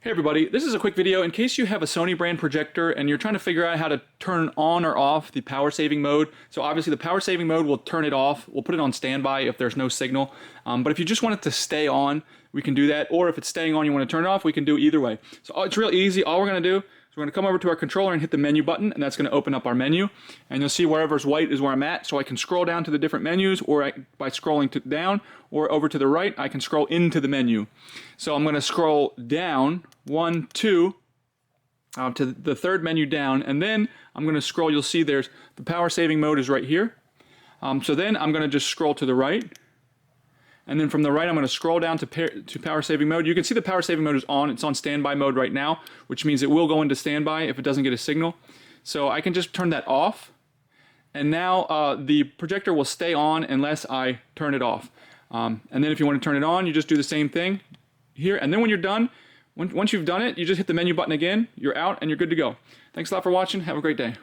Hey everybody, this is a quick video in case you have a Sony brand projector and you're trying to figure out how to turn on or off the power saving mode. So obviously the power saving mode will turn it off. We'll put it on standby if there's no signal. But if you just want it to stay on, we can do that. Or if it's staying on, you want to turn it off, we can do either way. So it's real easy. All we're going to do is we're going to come over to our controller and hit the menu button, and that's going to open up our menu. And you'll see wherever's white is where I'm at. So I can scroll down to the different menus, or by scrolling down or over to the right, I can scroll into the menu. So I'm going to scroll down, 1, 2, to the third menu down, and then I'm going to scroll. You'll see there's the power saving mode is right here. So then I'm going to just scroll to the right, and then from the right I'm going to scroll down to power saving mode. You can see the power saving mode is on. It's on standby mode right now, which means it will go into standby if it doesn't get a signal. So I can just turn that off, and now the projector will stay on unless I turn it off. And then if you want to turn it on, you just do the same thing here, and then when you're done, once you've done it, you just hit the menu button again, you're out, and you're good to go. Thanks a lot for watching. Have a great day.